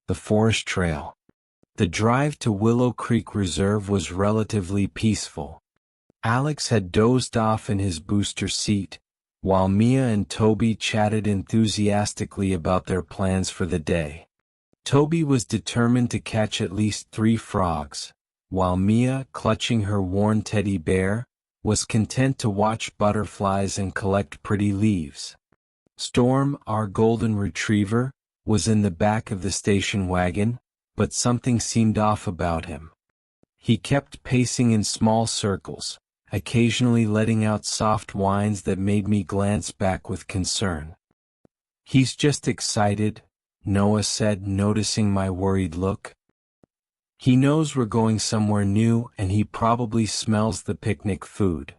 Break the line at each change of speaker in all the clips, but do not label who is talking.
the forest trail. The drive to Willow Creek Reserve was relatively peaceful. Alex had dozed off in his booster seat, while Mia and Toby chatted enthusiastically about their plans for the day. Toby was determined to catch at least 3 frogs, while Mia, clutching her worn teddy bear, was content to watch butterflies and collect pretty leaves. Storm, our golden retriever, was in the back of the station wagon, but something seemed off about him. He kept pacing in small circles, occasionally letting out soft whines that made me glance back with concern. "He's just excited," Noah said, noticing my worried look. "He knows we're going somewhere new and he probably smells the picnic food."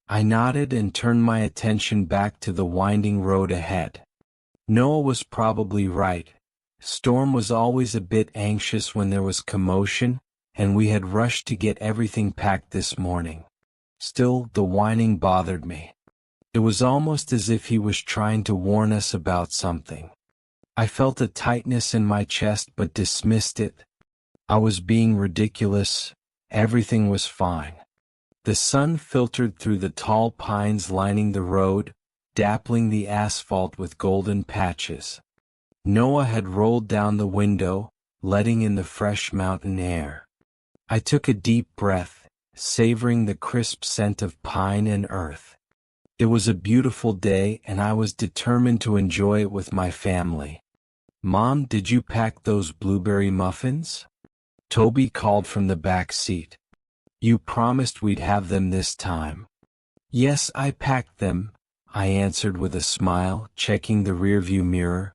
I nodded and turned my attention back to the winding road ahead. Noah was probably right. Storm was always a bit anxious when there was commotion, and we had rushed to get everything packed this morning. Still, the whining bothered me. It was almost as if he was trying to warn us about something. I felt a tightness in my chest but dismissed it. I was being ridiculous. Everything was fine. The sun filtered through the tall pines lining the road, dappling the asphalt with golden patches. Noah had rolled down the window, letting in the fresh mountain air. I took a deep breath, savoring the crisp scent of pine and earth. It was a beautiful day and I was determined to enjoy it with my family. "Mom, did you pack those blueberry muffins?" Toby called from the back seat. "You promised we'd have them this time." "Yes, I packed them," I answered with a smile, checking the rearview mirror.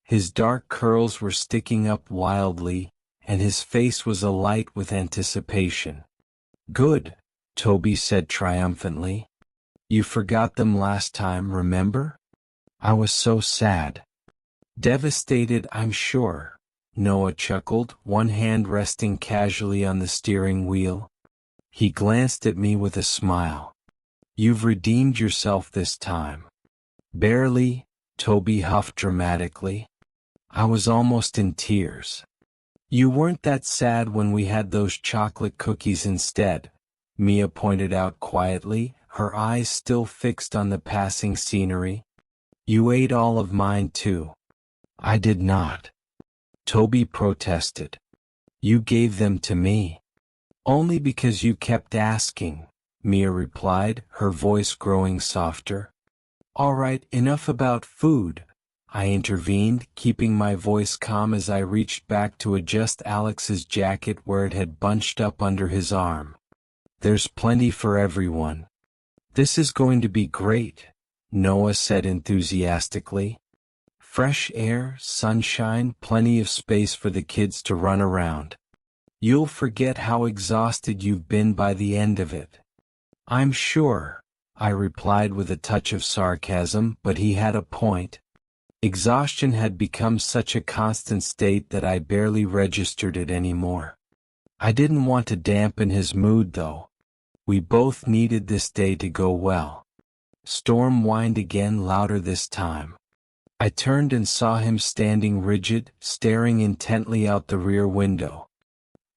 His dark curls were sticking up wildly, and his face was alight with anticipation. "Good," Toby said triumphantly. "You forgot them last time, remember? I was so sad." "Devastated, I'm sure," Noah chuckled, one hand resting casually on the steering wheel. He glanced at me with a smile. "You've redeemed yourself this time." "Barely," Toby huffed dramatically. I was almost in tears. "You weren't that sad when we had those chocolate cookies instead," Mia pointed out quietly, her eyes still fixed on the passing scenery. "You ate all of mine too." "I did not," Toby protested. "You gave them to me." "Only because you kept asking," Mia replied, her voice growing softer. "All right, enough about food," I intervened, keeping my voice calm as I reached back to adjust Alex's jacket where it had bunched up under his arm. "There's plenty for everyone." "This is going to be great," Noah said enthusiastically. "Fresh air, sunshine, plenty of space for the kids to run around. You'll forget how exhausted you've been by the end of it." "I'm sure," I replied with a touch of sarcasm, but he had a point. Exhaustion had become such a constant state that I barely registered it anymore. I didn't want to dampen his mood though. We both needed this day to go well. Storm whined again, louder this time. I turned and saw him standing rigid, staring intently out the rear window.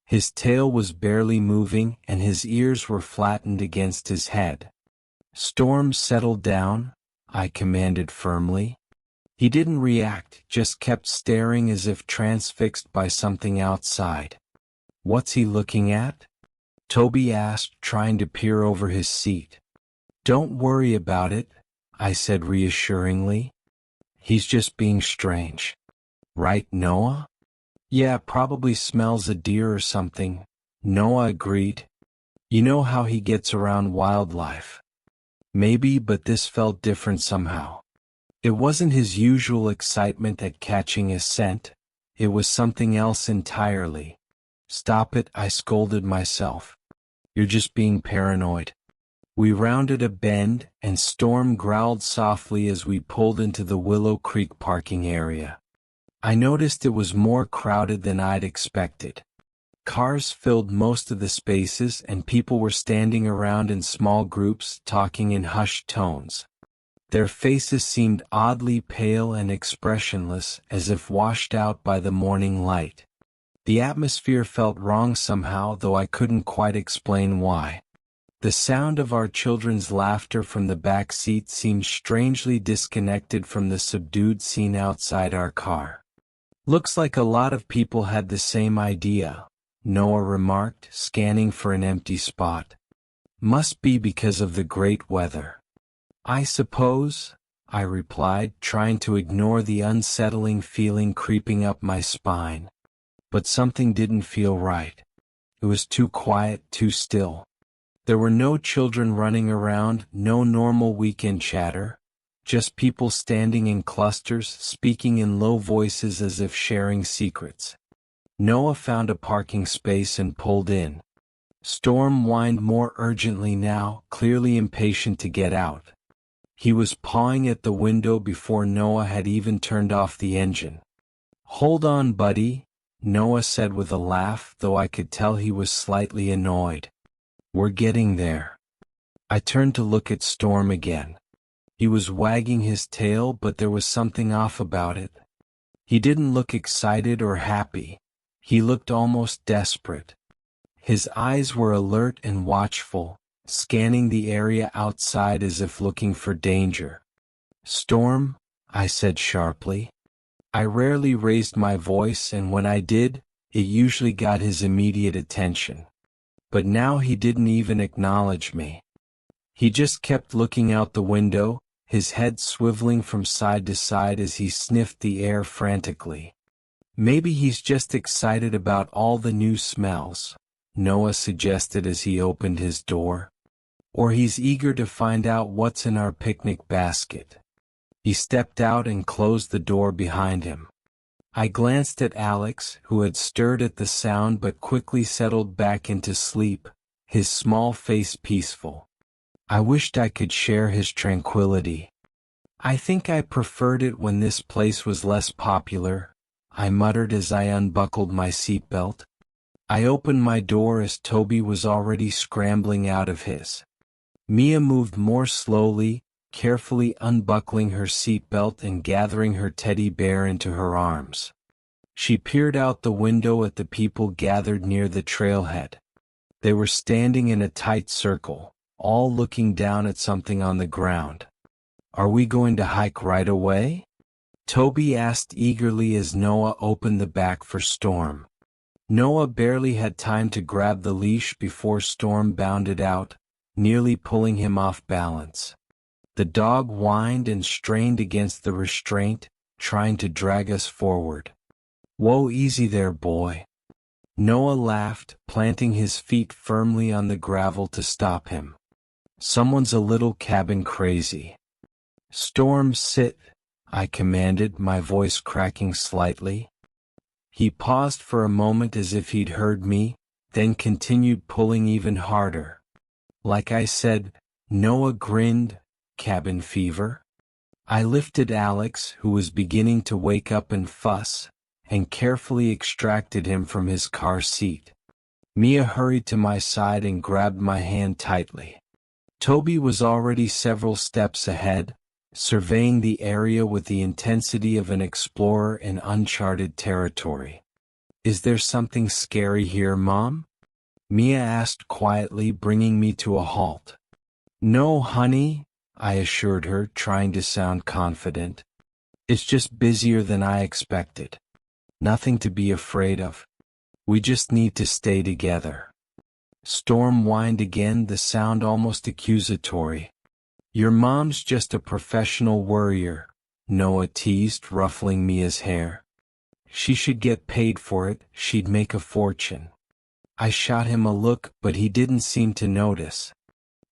His tail was barely moving and his ears were flattened against his head. "Storm, settle down," I commanded firmly. He didn't react, just kept staring as if transfixed by something outside. "What's he looking at?" Toby asked, trying to peer over his seat. "Don't worry about it," I said reassuringly. "He's just being strange. Right, Noah?" "Yeah, probably smells a deer or something," Noah agreed. "You know how he gets around wildlife." Maybe, but this felt different somehow. It wasn't his usual excitement at catching a scent. It was something else entirely. "Stop it," I scolded myself. "You're just being paranoid." We rounded a bend, and Storm growled softly as we pulled into the Willow Creek parking area. I noticed it was more crowded than I'd expected. Cars filled most of the spaces and people were standing around in small groups talking in hushed tones. Their faces seemed oddly pale and expressionless, as if washed out by the morning light. The atmosphere felt wrong somehow, though I couldn't quite explain why. The sound of our children's laughter from the back seat seemed strangely disconnected from the subdued scene outside our car. "Looks like a lot of people had the same idea," Noah remarked, scanning for an empty spot. "Must be because of the great weather." "I suppose," I replied, trying to ignore the unsettling feeling creeping up my spine. But something didn't feel right. It was too quiet, too still. There were no children running around, no normal weekend chatter, just people standing in clusters, speaking in low voices as if sharing secrets. Noah found a parking space and pulled in. Storm whined more urgently now, clearly impatient to get out. He was pawing at the window before Noah had even turned off the engine. "Hold on, buddy," Noah said with a laugh, though I could tell he was slightly annoyed. "We're getting there." I turned to look at Storm again. He was wagging his tail, but there was something off about it. He didn't look excited or happy. He looked almost desperate. His eyes were alert and watchful, scanning the area outside as if looking for danger. "Storm," I said sharply. I rarely raised my voice, and when I did, it usually got his immediate attention. But now he didn't even acknowledge me. He just kept looking out the window, his head swiveling from side to side as he sniffed the air frantically. "Maybe he's just excited about all the new smells," Noah suggested as he opened his door. "Or he's eager to find out what's in our picnic basket." He stepped out and closed the door behind him. I glanced at Alex, who had stirred at the sound but quickly settled back into sleep, his small face peaceful. I wished I could share his tranquility. "I think I preferred it when this place was less popular," I muttered as I unbuckled my seatbelt. I opened my door as Toby was already scrambling out of his. Mia moved more slowly, carefully unbuckling her seatbelt and gathering her teddy bear into her arms. She peered out the window at the people gathered near the trailhead. They were standing in a tight circle, all looking down at something on the ground. "Are we going to hike right away?" Toby asked eagerly as Noah opened the back for Storm. Noah barely had time to grab the leash before Storm bounded out, nearly pulling him off balance. The dog whined and strained against the restraint, trying to drag us forward. "Whoa, easy there, boy." Noah laughed, planting his feet firmly on the gravel to stop him. "Someone's a little cabin crazy." "Storm, sit," I commanded, my voice cracking slightly. He paused for a moment as if he'd heard me, then continued pulling even harder. Like I said, Noah grinned. "Cabin fever?" I lifted Alex, who was beginning to wake up and fuss, and carefully extracted him from his car seat. Mia hurried to my side and grabbed my hand tightly. Toby was already several steps ahead, surveying the area with the intensity of an explorer in uncharted territory. "Is there something scary here, Mom?" Mia asked quietly, bringing me to a halt. "No, honey," I assured her, trying to sound confident. "It's just busier than I expected. Nothing to be afraid of. We just need to stay together." Storm whined again, the sound almost accusatory. "Your mom's just a professional worrier," Noah teased, ruffling Mia's hair. "She should get paid for it, she'd make a fortune." I shot him a look, but he didn't seem to notice.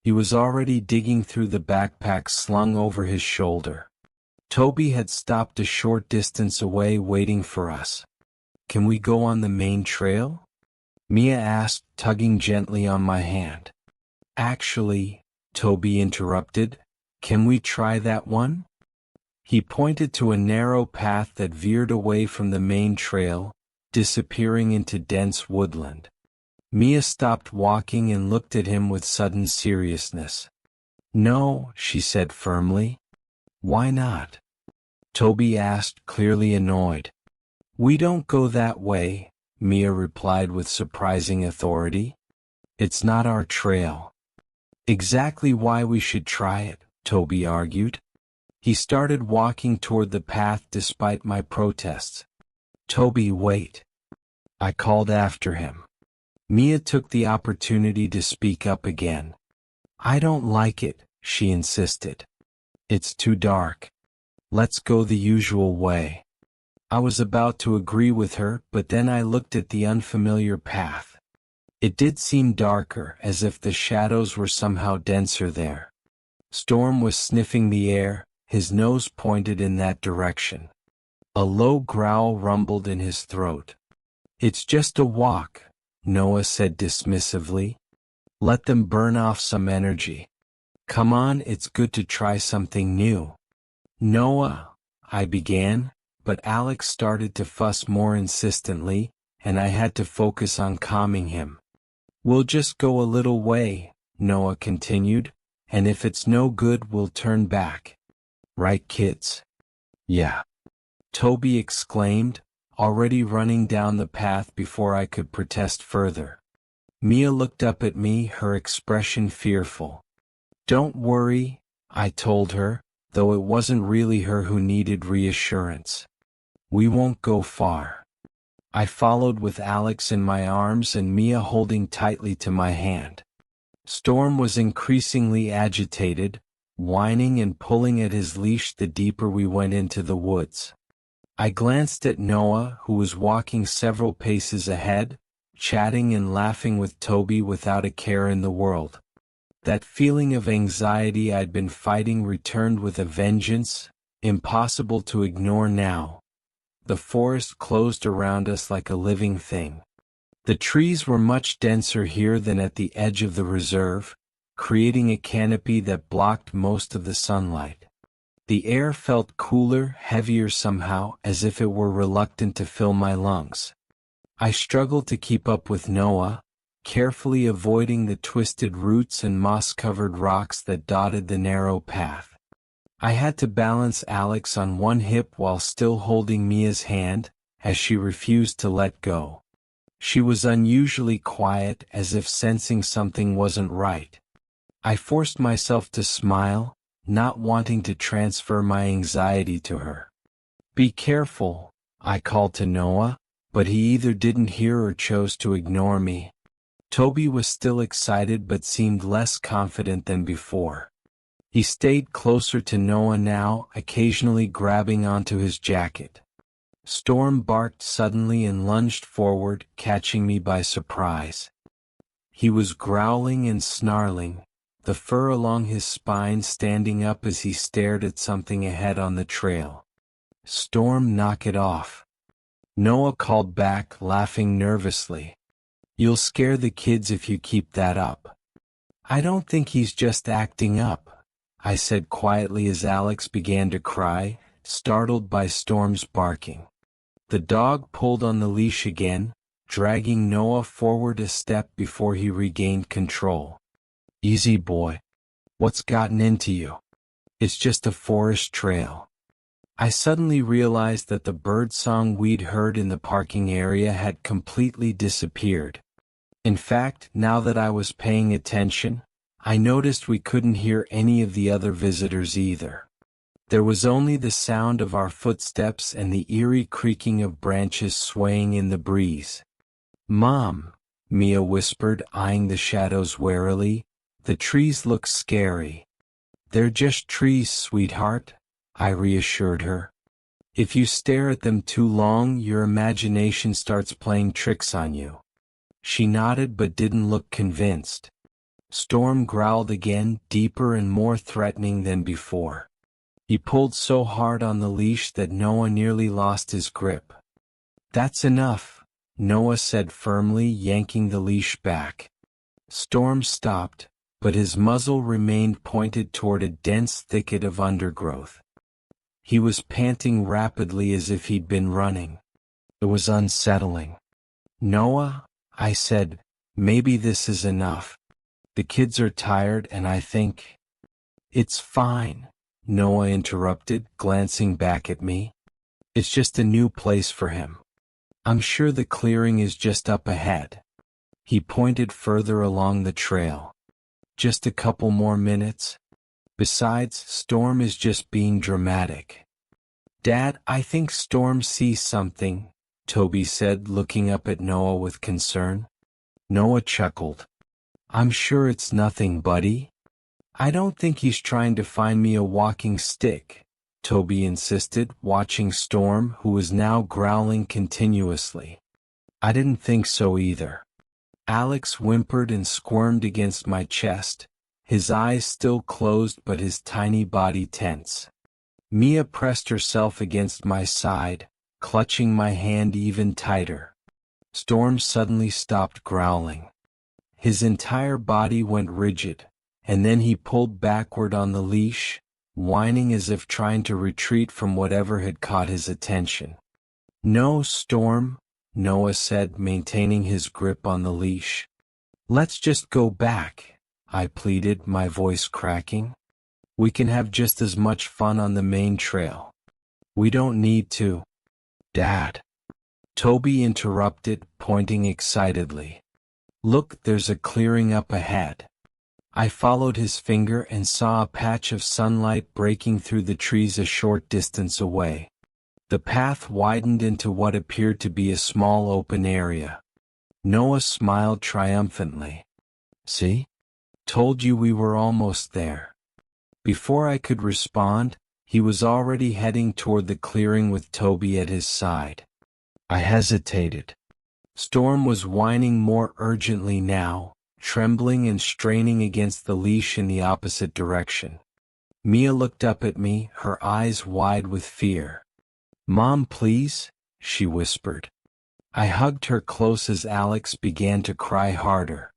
He was already digging through the backpack slung over his shoulder. Toby had stopped a short distance away waiting for us. "Can we go on the main trail?" Mia asked, tugging gently on my hand. "Actually," Toby interrupted, "can we try that one?" He pointed to a narrow path that veered away from the main trail, disappearing into dense woodland. Mia stopped walking and looked at him with sudden seriousness. "No," she said firmly. Why not? Toby asked, clearly annoyed. We don't go that way, Mia replied with surprising authority. It's not our trail. Exactly why we should try it, Toby argued. He started walking toward the path despite my protests. Toby, wait. I called after him. Mia took the opportunity to speak up again. I don't like it, she insisted. It's too dark. Let's go the usual way. I was about to agree with her, but then I looked at the unfamiliar path. It did seem darker, as if the shadows were somehow denser there. Storm was sniffing the air, his nose pointed in that direction. A low growl rumbled in his throat. It's just a walk, Noah said dismissively. Let them burn off some energy. Come on, it's good to try something new. Noah, I began, but Alex started to fuss more insistently, and I had to focus on calming him. We'll just go a little way, Noah continued, and if it's no good we'll turn back. Right, kids? Yeah. Toby exclaimed, already running down the path before I could protest further. Mia looked up at me, her expression fearful. Don't worry, I told her, though it wasn't really her who needed reassurance. We won't go far. I followed with Alex in my arms and Mia holding tightly to my hand. Storm was increasingly agitated, whining and pulling at his leash the deeper we went into the woods. I glanced at Noah, who was walking several paces ahead, chatting and laughing with Toby without a care in the world. That feeling of anxiety I'd been fighting returned with a vengeance, impossible to ignore now. The forest closed around us like a living thing. The trees were much denser here than at the edge of the reserve, creating a canopy that blocked most of the sunlight. The air felt cooler, heavier somehow, as if it were reluctant to fill my lungs. I struggled to keep up with Noah, carefully avoiding the twisted roots and moss-covered rocks that dotted the narrow path. I had to balance Alex on one hip while still holding Mia's hand, as she refused to let go. She was unusually quiet, as if sensing something wasn't right. I forced myself to smile, not wanting to transfer my anxiety to her. Be careful, I called to Noah, but he either didn't hear or chose to ignore me. Toby was still excited but seemed less confident than before. He stayed closer to Noah now, occasionally grabbing onto his jacket. Storm barked suddenly and lunged forward, catching me by surprise. He was growling and snarling, the fur along his spine standing up as he stared at something ahead on the trail. Storm, knock it off. Noah called back, laughing nervously. You'll scare the kids if you keep that up. I don't think he's just acting up, I said quietly as Alex began to cry, startled by Storm's barking. The dog pulled on the leash again, dragging Noah forward a step before he regained control. Easy, boy. What's gotten into you? It's just a forest trail. I suddenly realized that the birdsong we'd heard in the parking area had completely disappeared. In fact, now that I was paying attention, I noticed we couldn't hear any of the other visitors either. There was only the sound of our footsteps and the eerie creaking of branches swaying in the breeze. Mom, Mia whispered, eyeing the shadows warily, the trees look scary. They're just trees, sweetheart, I reassured her. If you stare at them too long, your imagination starts playing tricks on you. She nodded but didn't look convinced. Storm growled again, deeper and more threatening than before. He pulled so hard on the leash that Noah nearly lost his grip. That's enough, Noah said firmly, yanking the leash back. Storm stopped, but his muzzle remained pointed toward a dense thicket of undergrowth. He was panting rapidly as if he'd been running. It was unsettling. Noah, I said, maybe this is enough. The kids are tired and I think... It's fine, Noah interrupted, glancing back at me. It's just a new place for him. I'm sure the clearing is just up ahead. He pointed further along the trail. Just a couple more minutes. Besides, Storm is just being dramatic. Dad, I think Storm sees something, Toby said, looking up at Noah with concern. Noah chuckled. I'm sure it's nothing, buddy. I don't think he's trying to find me a walking stick, Toby insisted, watching Storm, who was now growling continuously. I didn't think so either. Alex whimpered and squirmed against my chest, his eyes still closed but his tiny body tense. Mia pressed herself against my side, clutching my hand even tighter. Storm suddenly stopped growling. His entire body went rigid, and then he pulled backward on the leash, whining as if trying to retreat from whatever had caught his attention. No, Storm, Noah said, maintaining his grip on the leash. Let's just go back, I pleaded, my voice cracking. We can have just as much fun on the main trail. We don't need to. Dad. Toby interrupted, pointing excitedly. Look, there's a clearing up ahead. I followed his finger and saw a patch of sunlight breaking through the trees a short distance away. The path widened into what appeared to be a small open area. Noah smiled triumphantly. See? Told you we were almost there. Before I could respond, he was already heading toward the clearing with Toby at his side. I hesitated. Storm was whining more urgently now, trembling and straining against the leash in the opposite direction. Mia looked up at me, her eyes wide with fear. Mom, please, she whispered. I hugged her close as Alex began to cry harder.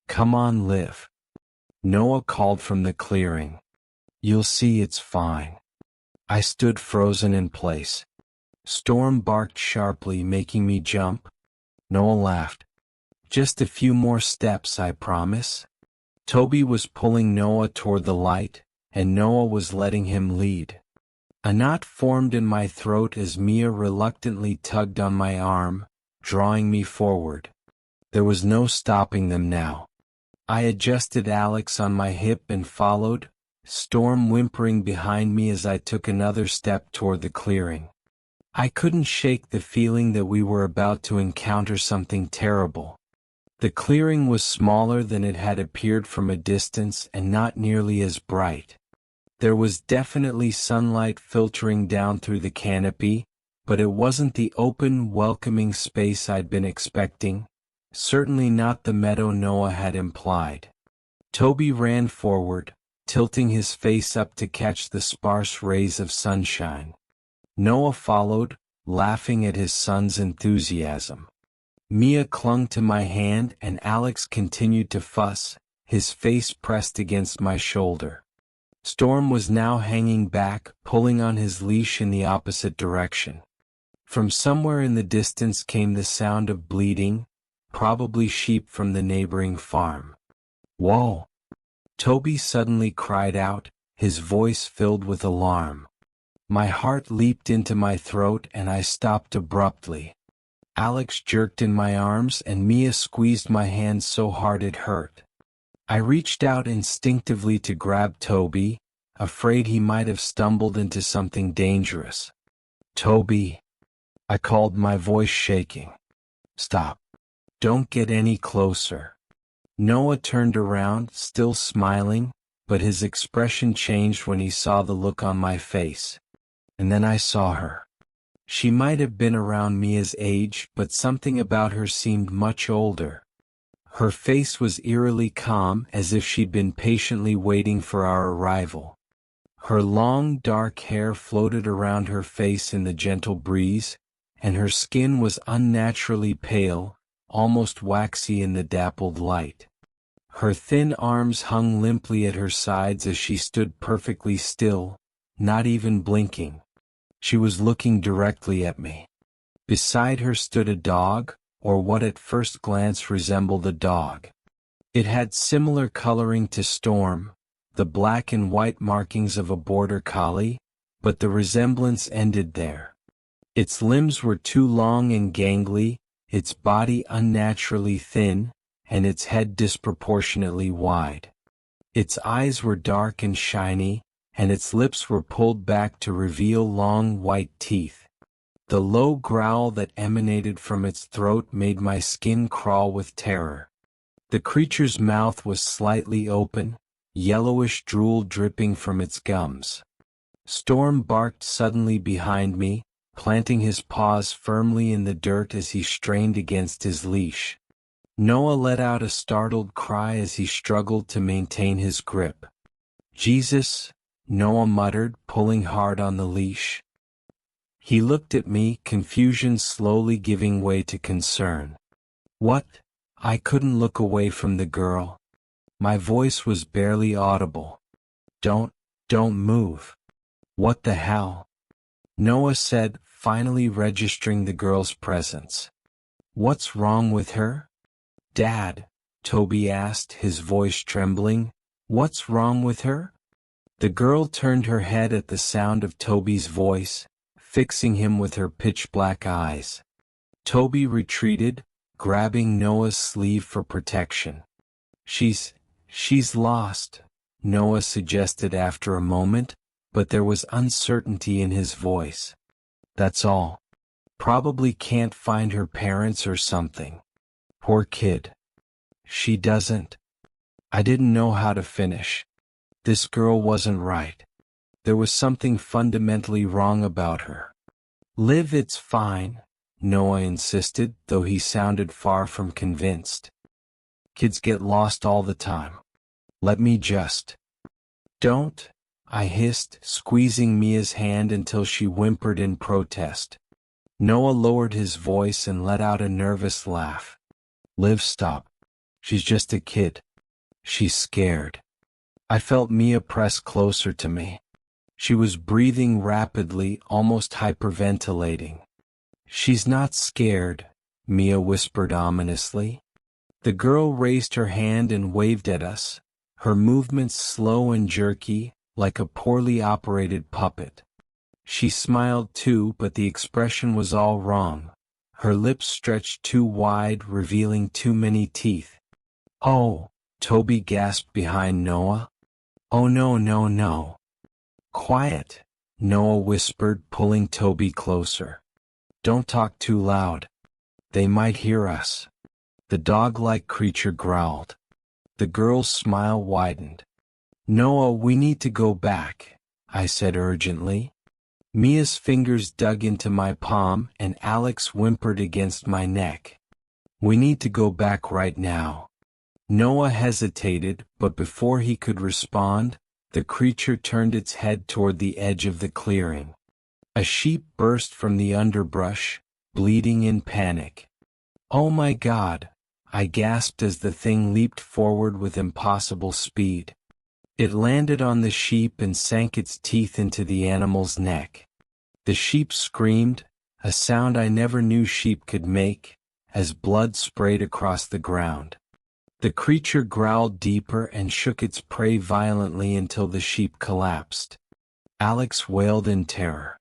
Come on, Liv. Noah called from the clearing. You'll see, it's fine. I stood frozen in place. Storm barked sharply, making me jump. Noah laughed. Just a few more steps, I promise. Toby was pulling Noah toward the light, and Noah was letting him lead. A knot formed in my throat as Mia reluctantly tugged on my arm, drawing me forward. There was no stopping them now. I adjusted Alex on my hip and followed, Storm whimpering behind me as I took another step toward the clearing. I couldn't shake the feeling that we were about to encounter something terrible. The clearing was smaller than it had appeared from a distance and not nearly as bright. There was definitely sunlight filtering down through the canopy, but it wasn't the open, welcoming space I'd been expecting, certainly not the meadow Noah had implied. Toby ran forward, tilting his face up to catch the sparse rays of sunshine. Noah followed, laughing at his son's enthusiasm. Mia clung to my hand and Alex continued to fuss, his face pressed against my shoulder. Storm was now hanging back, pulling on his leash in the opposite direction. From somewhere in the distance came the sound of bleating, probably sheep from the neighboring farm. Whoa! Toby suddenly cried out, his voice filled with alarm. My heart leaped into my throat and I stopped abruptly. Alex jerked in my arms and Mia squeezed my hand so hard it hurt. I reached out instinctively to grab Toby, afraid he might have stumbled into something dangerous. Toby, I called, my voice shaking. Stop. Don't get any closer. Noah turned around, still smiling, but his expression changed when he saw the look on my face. And then I saw her. She might have been around Mia's age, but something about her seemed much older. Her face was eerily calm, as if she'd been patiently waiting for our arrival. Her long, dark hair floated around her face in the gentle breeze, and her skin was unnaturally pale, almost waxy in the dappled light. Her thin arms hung limply at her sides as she stood perfectly still, not even blinking. She was looking directly at me. Beside her stood a dog, or what at first glance resembled a dog. It had similar coloring to Storm, the black and white markings of a border collie, but the resemblance ended there. Its limbs were too long and gangly, its body unnaturally thin, and its head disproportionately wide. Its eyes were dark and shiny, and its lips were pulled back to reveal long white teeth. The low growl that emanated from its throat made my skin crawl with terror. The creature's mouth was slightly open, yellowish drool dripping from its gums. Storm barked suddenly behind me, planting his paws firmly in the dirt as he strained against his leash. Noah let out a startled cry as he struggled to maintain his grip. "Jesus," Noah muttered, pulling hard on the leash. He looked at me, confusion slowly giving way to concern. "What?" I couldn't look away from the girl. My voice was barely audible. Don't move." "What the hell?" Noah said, finally registering the girl's presence. "What's wrong with her?" "Dad," Toby asked, his voice trembling, "what's wrong with her?" The girl turned her head at the sound of Toby's voice, fixing him with her pitch-black eyes. Toby retreated, grabbing Noah's sleeve for protection. She's lost," Noah suggested after a moment, but there was uncertainty in his voice. "That's all. Probably can't find her parents or something. Poor kid. She doesn't." I didn't know how to finish. This girl wasn't right. There was something fundamentally wrong about her. "Liv, it's fine," Noah insisted, though he sounded far from convinced. "Kids get lost all the time. Let me just." "Don't," I hissed, squeezing Mia's hand until she whimpered in protest. Noah lowered his voice and let out a nervous laugh. "Liv, stop. She's just a kid. She's scared." I felt Mia press closer to me. She was breathing rapidly, almost hyperventilating. "She's not scared," Mia whispered ominously. The girl raised her hand and waved at us, her movements slow and jerky, like a poorly operated puppet. She smiled too, but the expression was all wrong. Her lips stretched too wide, revealing too many teeth. "Oh," Toby gasped behind Noah. "Oh no. Quiet," Noah whispered, pulling Toby closer. "Don't talk too loud. They might hear us." The dog-like creature growled. The girl's smile widened. "Noah, we need to go back," I said urgently. Mia's fingers dug into my palm and Alex whimpered against my neck. "We need to go back right now." Noah hesitated, but before he could respond, the creature turned its head toward the edge of the clearing. A sheep burst from the underbrush, bleating in panic. "Oh my God," I gasped as the thing leaped forward with impossible speed. It landed on the sheep and sank its teeth into the animal's neck. The sheep screamed, a sound I never knew sheep could make, as blood sprayed across the ground. The creature growled deeper and shook its prey violently until the sheep collapsed. Alex wailed in terror.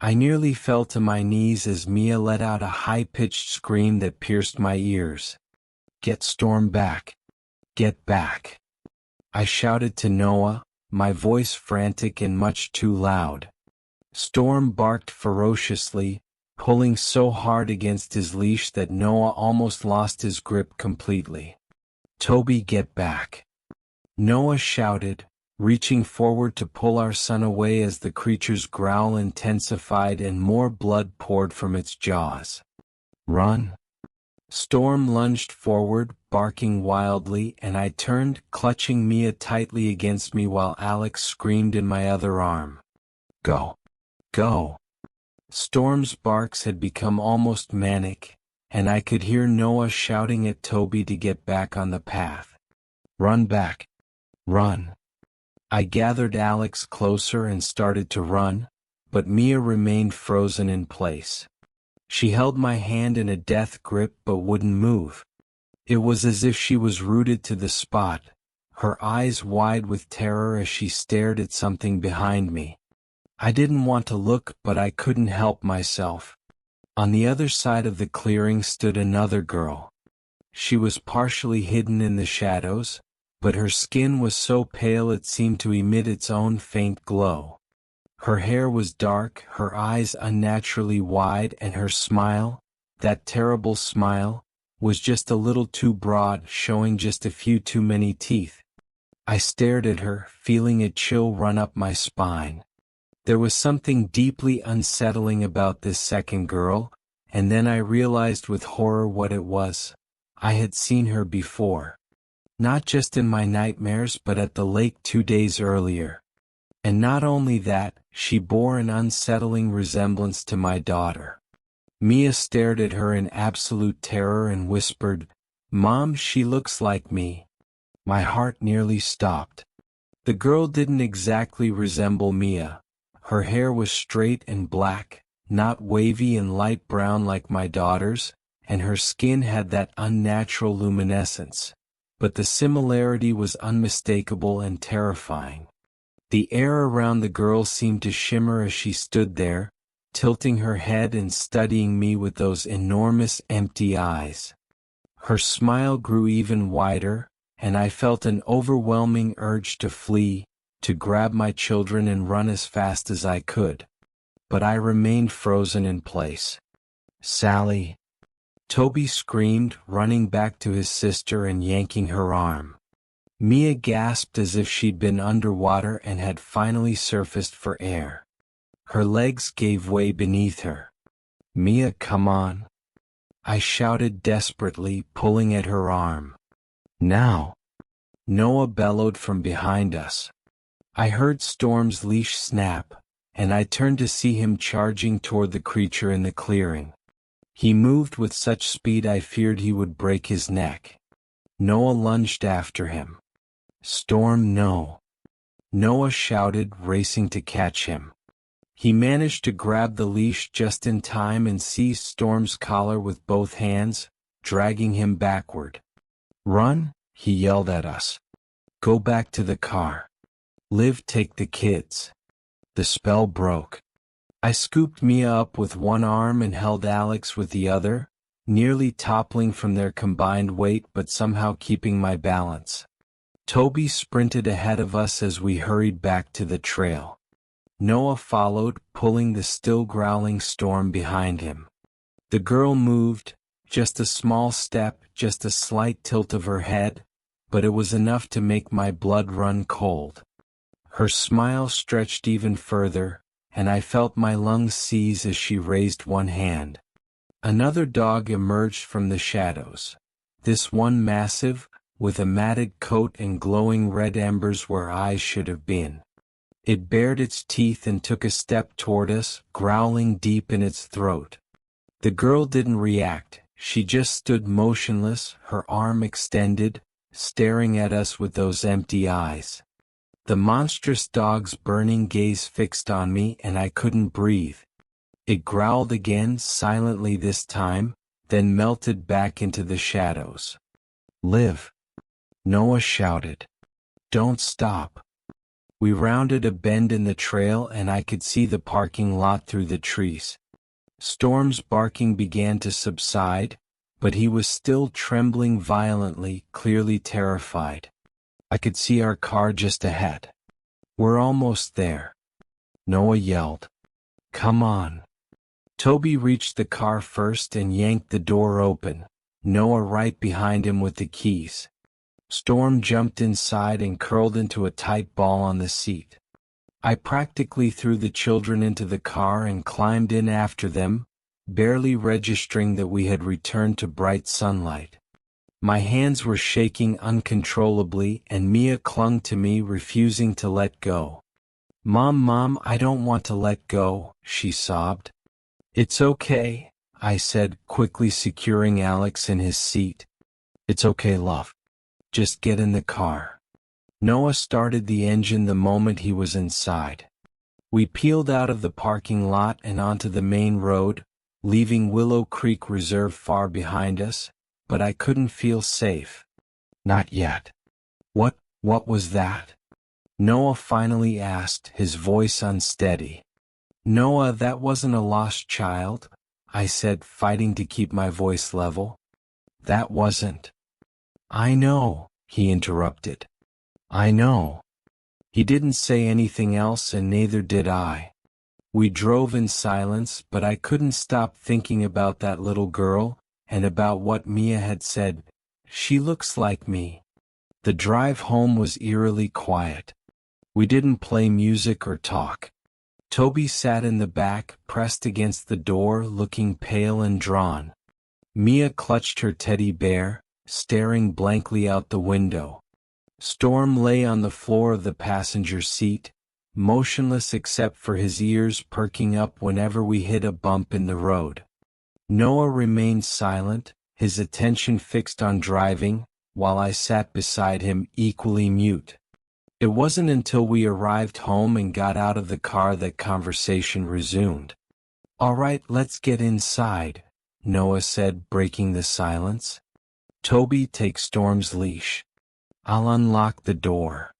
I nearly fell to my knees as Mia let out a high-pitched scream that pierced my ears. "Get Storm back! Get back!" I shouted to Noah, my voice frantic and much too loud. Storm barked ferociously, pulling so hard against his leash that Noah almost lost his grip completely. "Toby, get back!" Noah shouted, reaching forward to pull our son away as the creature's growl intensified and more blood poured from its jaws. "Run!" Storm lunged forward, barking wildly, and I turned, clutching Mia tightly against me while Alex screamed in my other arm. "Go! Go!" Storm's barks had become almost manic, and I could hear Noah shouting at Toby to get back on the path. "Run back! Run!" I gathered Alex closer and started to run, but Mia remained frozen in place. She held my hand in a death grip but wouldn't move. It was as if she was rooted to the spot, her eyes wide with terror as she stared at something behind me. I didn't want to look, but I couldn't help myself. On the other side of the clearing stood another girl. She was partially hidden in the shadows, but her skin was so pale it seemed to emit its own faint glow. Her hair was dark, her eyes unnaturally wide, and her smile, that terrible smile, was just a little too broad, showing just a few too many teeth. I stared at her, feeling a chill run up my spine. There was something deeply unsettling about this second girl, and then I realized with horror what it was. I had seen her before. Not just in my nightmares, but at the lake 2 days earlier. And not only that, she bore an unsettling resemblance to my daughter. Mia stared at her in absolute terror and whispered, "Mom, she looks like me." My heart nearly stopped. The girl didn't exactly resemble Mia. Her hair was straight and black, not wavy and light brown like my daughter's, and her skin had that unnatural luminescence. But the similarity was unmistakable and terrifying. The air around the girl seemed to shimmer as she stood there, tilting her head and studying me with those enormous empty eyes. Her smile grew even wider, and I felt an overwhelming urge to flee, to grab my children and run as fast as I could. But I remained frozen in place. "Sally!" Toby screamed, running back to his sister and yanking her arm. Mia gasped as if she'd been underwater and had finally surfaced for air. Her legs gave way beneath her. "Mia, come on!" I shouted desperately, pulling at her arm. "Now!" Noah bellowed from behind us. I heard Storm's leash snap, and I turned to see him charging toward the creature in the clearing. He moved with such speed I feared he would break his neck. Noah lunged after him. "Storm, no!" Noah shouted, racing to catch him. He managed to grab the leash just in time and seized Storm's collar with both hands, dragging him backward. "Run!" he yelled at us. "Go back to the car. Liv, take the kids." The spell broke. I scooped Mia up with one arm and held Alex with the other, nearly toppling from their combined weight but somehow keeping my balance. Toby sprinted ahead of us as we hurried back to the trail. Noah followed, pulling the still growling Storm behind him. The girl moved, just a small step, just a slight tilt of her head, but it was enough to make my blood run cold. Her smile stretched even further, and I felt my lungs seize as she raised one hand. Another dog emerged from the shadows. This one massive, with a matted coat and glowing red embers where eyes should have been. It bared its teeth and took a step toward us, growling deep in its throat. The girl didn't react, she just stood motionless, her arm extended, staring at us with those empty eyes. The monstrous dog's burning gaze fixed on me and I couldn't breathe. It growled again, silently this time, then melted back into the shadows. "Liv!" Noah shouted. "Don't stop." We rounded a bend in the trail and I could see the parking lot through the trees. Storm's barking began to subside, but he was still trembling violently, clearly terrified. I could see our car just ahead. "We're almost there," Noah yelled. "Come on." Toby reached the car first and yanked the door open, Noah right behind him with the keys. Storm jumped inside and curled into a tight ball on the seat. I practically threw the children into the car and climbed in after them, barely registering that we had returned to bright sunlight. My hands were shaking uncontrollably and Mia clung to me, refusing to let go. Mom, I don't want to let go," she sobbed. "It's okay," I said, quickly securing Alex in his seat. "It's okay, love. Just get in the car." Noah started the engine the moment he was inside. We peeled out of the parking lot and onto the main road, leaving Willow Creek Reserve far behind us, but I couldn't feel safe. Not yet. What was that? Noah finally asked, his voice unsteady. Noah, that wasn't a lost child, I said, fighting to keep my voice level. That wasn't. I know, he interrupted. I know. He didn't say anything else and neither did I. We drove in silence, but I couldn't stop thinking about that little girl, and about what Mia had said. She looks like me. The drive home was eerily quiet. We didn't play music or talk. Toby sat in the back, pressed against the door, looking pale and drawn. Mia clutched her teddy bear, staring blankly out the window. Storm lay on the floor of the passenger seat, motionless except for his ears perking up whenever we hit a bump in the road. Noah remained silent, his attention fixed on driving, while I sat beside him, equally mute. It wasn't until we arrived home and got out of the car that conversation resumed. All right, let's get inside, Noah said, breaking the silence. Toby, take Storm's leash. I'll unlock the door.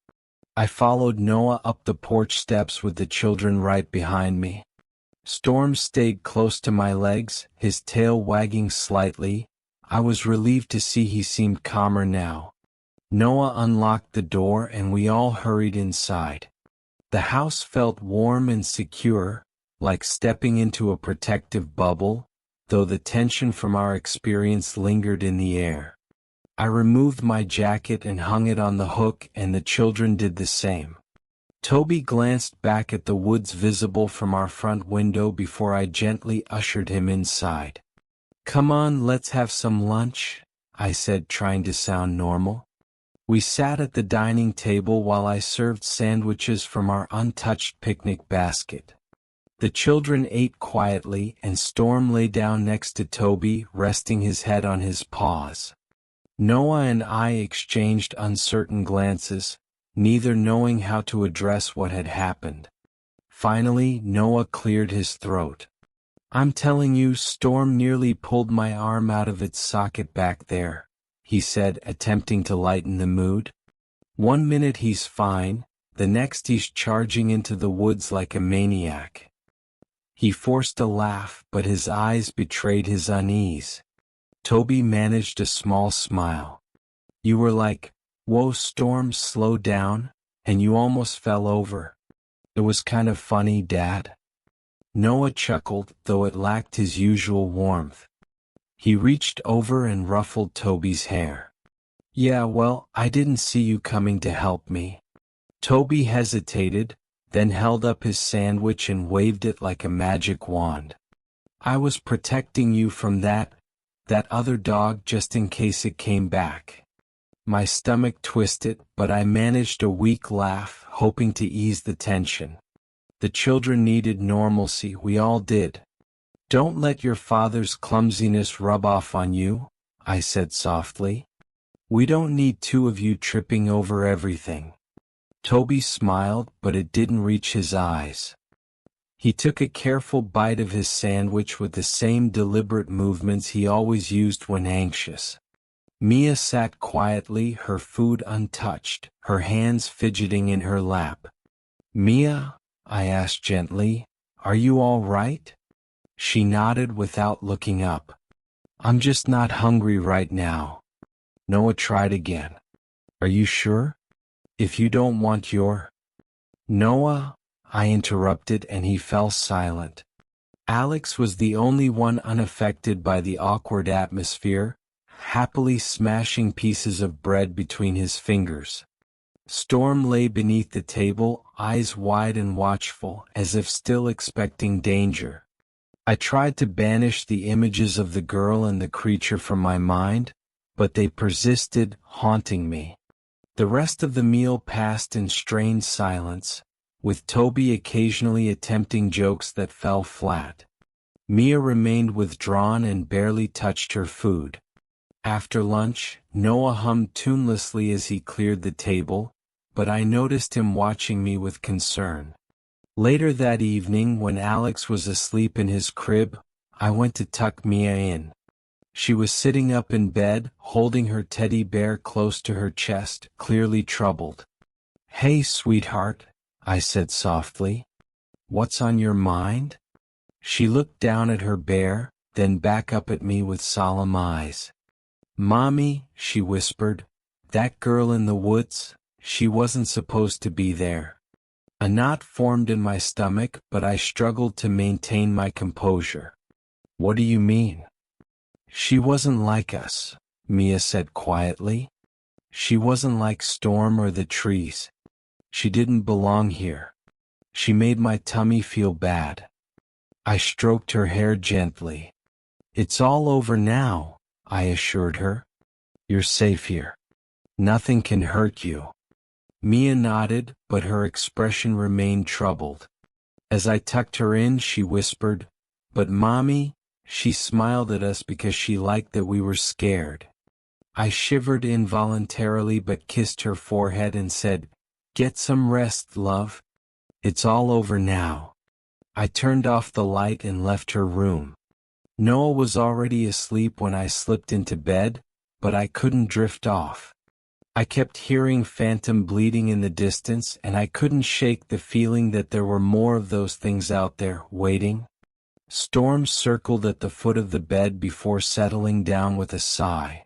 I followed Noah up the porch steps with the children right behind me. Storm stayed close to my legs, his tail wagging slightly. I was relieved to see he seemed calmer now. Noah unlocked the door and we all hurried inside. The house felt warm and secure, like stepping into a protective bubble, though the tension from our experience lingered in the air. I removed my jacket and hung it on the hook, and the children did the same. Toby glanced back at the woods visible from our front window before I gently ushered him inside. Come on, let's have some lunch, I said, trying to sound normal. We sat at the dining table while I served sandwiches from our untouched picnic basket. The children ate quietly, and Storm lay down next to Toby, resting his head on his paws. Noah and I exchanged uncertain glances, neither knowing how to address what had happened. Finally, Noah cleared his throat. I'm telling you, Storm nearly pulled my arm out of its socket back there, he said, attempting to lighten the mood. 1 minute he's fine, the next he's charging into the woods like a maniac. He forced a laugh, but his eyes betrayed his unease. Toby managed a small smile. You were like, whoa Storm, slow down, and you almost fell over. It was kind of funny, Dad. Noah chuckled, though it lacked his usual warmth. He reached over and ruffled Toby's hair. Yeah, well, I didn't see you coming to help me. Toby hesitated, then held up his sandwich and waved it like a magic wand. I was protecting you from that other dog just in case it came back. My stomach twisted, but I managed a weak laugh, hoping to ease the tension. The children needed normalcy, we all did. Don't let your father's clumsiness rub off on you, I said softly. We don't need two of you tripping over everything. Toby smiled, but it didn't reach his eyes. He took a careful bite of his sandwich with the same deliberate movements he always used when anxious. Mia sat quietly, her food untouched, her hands fidgeting in her lap. Mia, I asked gently, are you all right? She nodded without looking up. I'm just not hungry right now. Noah tried again. Are you sure? If you don't want your... Noah, I interrupted, and he fell silent. Alex was the only one unaffected by the awkward atmosphere, happily smashing pieces of bread between his fingers. Storm lay beneath the table, eyes wide and watchful, as if still expecting danger. I tried to banish the images of the girl and the creature from my mind, but they persisted, haunting me. The rest of the meal passed in strained silence, with Toby occasionally attempting jokes that fell flat. Mia remained withdrawn and barely touched her food. After lunch, Noah hummed tunelessly as he cleared the table, but I noticed him watching me with concern. Later that evening, when Alex was asleep in his crib, I went to tuck Mia in. She was sitting up in bed, holding her teddy bear close to her chest, clearly troubled. "Hey, sweetheart," I said softly. "What's on your mind?" She looked down at her bear, then back up at me with solemn eyes. "Mommy," she whispered, "that girl in the woods, she wasn't supposed to be there." A knot formed in my stomach, but I struggled to maintain my composure. "What do you mean?" "She wasn't like us," Mia said quietly. "She wasn't like Storm or the trees. She didn't belong here. She made my tummy feel bad." I stroked her hair gently. "It's all over now," I assured her. "You're safe here. Nothing can hurt you." Mia nodded, but her expression remained troubled. As I tucked her in, she whispered, "But Mommy," she smiled at us because she liked that we were scared. I shivered involuntarily but kissed her forehead and said, "Get some rest, love. It's all over now." I turned off the light and left her room. Noah was already asleep when I slipped into bed, but I couldn't drift off. I kept hearing phantom bleating in the distance, and I couldn't shake the feeling that there were more of those things out there, waiting. Storm circled at the foot of the bed before settling down with a sigh.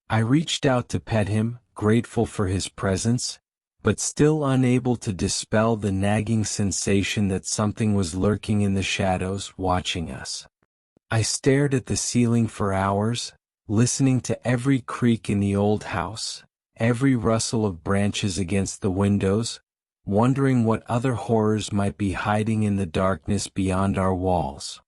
I reached out to pet him, grateful for his presence, but still unable to dispel the nagging sensation that something was lurking in the shadows, watching us. I stared at the ceiling for hours, listening to every creak in the old house, every rustle of branches against the windows, wondering what other horrors might be hiding in the darkness beyond our walls.